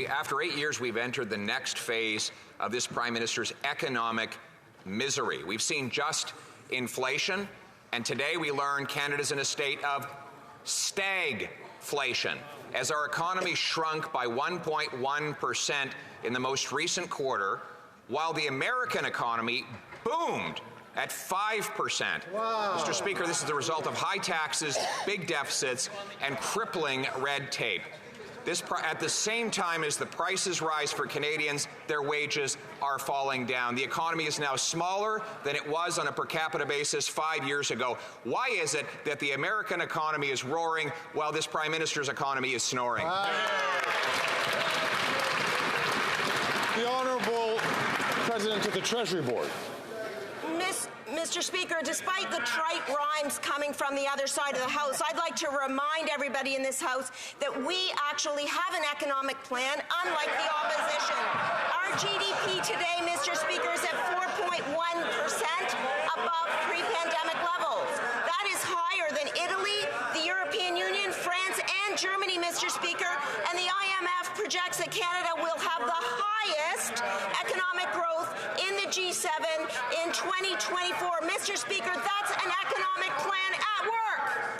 After 8 years, we've entered the next phase of this Prime Minister's economic misery. We've seen just inflation, and today we learn Canada's in a state of stagflation, as our economy shrunk by 1.1% in the most recent quarter, while the American economy boomed at 5%. Wow. Mr. Speaker, this is the result of high taxes, big deficits, and crippling red tape. At the same time as the prices rise for Canadians, their wages are falling down. The economy is now smaller than it was on a per capita basis 5 years ago. Why is it that the American economy is roaring while this Prime Minister's economy is snoring? The Honourable President of the Treasury Board. Mr. Speaker, despite the trite rhymes coming from the other side of the House, I'd like to remind everybody in this House that we actually have an economic plan, unlike the opposition. Our GDP today, Mr. Speaker, is at 4.1% above pre-pandemic levels. That is higher than Italy, the European Union, France, and Germany, Mr. Speaker, and the IMF projects that Canada will have the highest economic growth in the G7 in 2024. Mr. Speaker, that's an economic plan at work.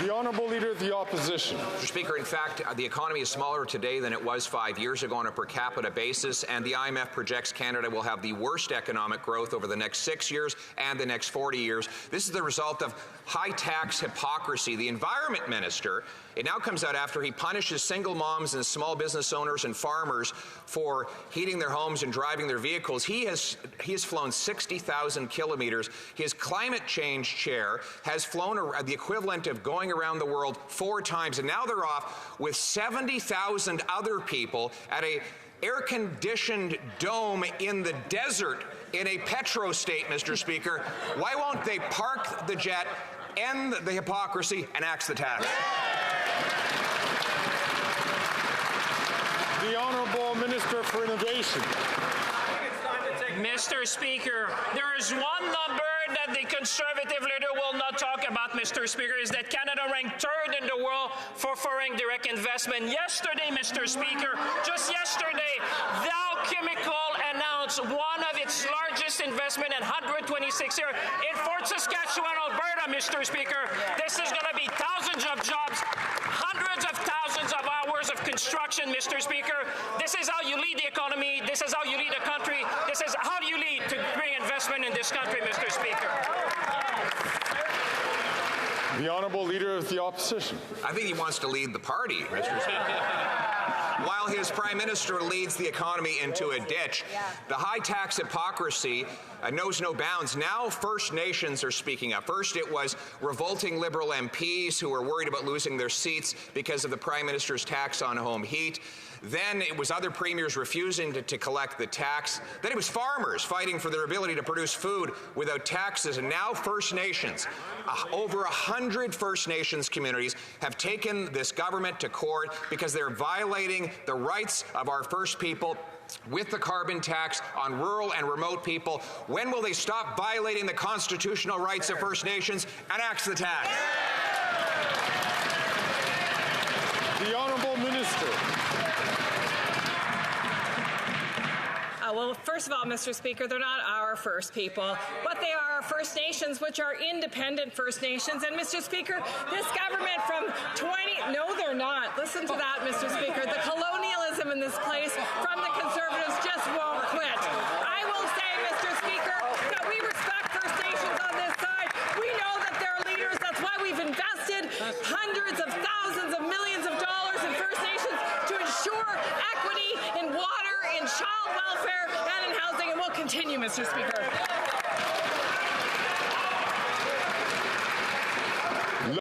The Honourable Leader of the Opposition. Mr. Speaker, in fact, the economy is smaller today than it was 5 years ago on a per capita basis, and the IMF projects Canada will have the worst economic growth over the next 6 years and the next 40 years. This is the result of high tax hypocrisy. The Environment Minister, it now comes out after he punishes single moms and small business owners and farmers for heating their homes and driving their vehicles. He has flown 60,000 kilometers. His climate change chair has flown the equivalent of going around the world 4 times, and now they're off with 70,000 other people at a air-conditioned dome in the desert in a petro state, Mr. Speaker. Why won't they park the jet, end the hypocrisy, and axe the tax? The Honourable Minister for Innovation. Mr. Speaker, there is one number that the Conservative leader will not talk about, Mr. Speaker, is that Canada ranked 3rd in the world for foreign direct investment. Yesterday, Mr. Speaker, just yesterday, Dow Chemical announced one of its largest investment in 126 years in Fort Saskatchewan, Alberta, Mr. Speaker. This is going to be thousands of jobs, hundreds of thousands of hours of construction, Mr. Speaker. This is how you lead the economy. This is how you lead a country. This is how do you lead to bring investment in this country, Mr. Speaker. The Honourable Leader of the Opposition. I think he wants to lead the party, Mr. Speaker. While his Prime Minister leads the economy into a ditch, the high tax hypocrisy knows no bounds. Now First Nations are speaking up. First it was revolting Liberal MPs who were worried about losing their seats because of the Prime Minister's tax on home heat. Then it was other premiers refusing to collect the tax. Then it was farmers fighting for their ability to produce food without taxes. And now First Nations. Over 100 First Nations communities have taken this government to court because they're violating the rights of our First People with the carbon tax on rural and remote people. When will they stop violating the constitutional rights of First Nations and axe the tax? The Honourable Minister. Well, first of all, Mr. Speaker, they're not our First People, but they are our First Nations, which are independent First Nations. And, Mr. Speaker, this government from no, they're not. Listen to that, Mr. Speaker. The colonialism in this place from the Conservatives just won't quit. I will say, Mr. Speaker, that we respect First Nations on this side. We know that they're leaders. That's why we've invested hundreds of thousands of millions of dollars in First Nations to ensure equity in water, in child welfare, and in housing, and we'll continue, Mr. Speaker.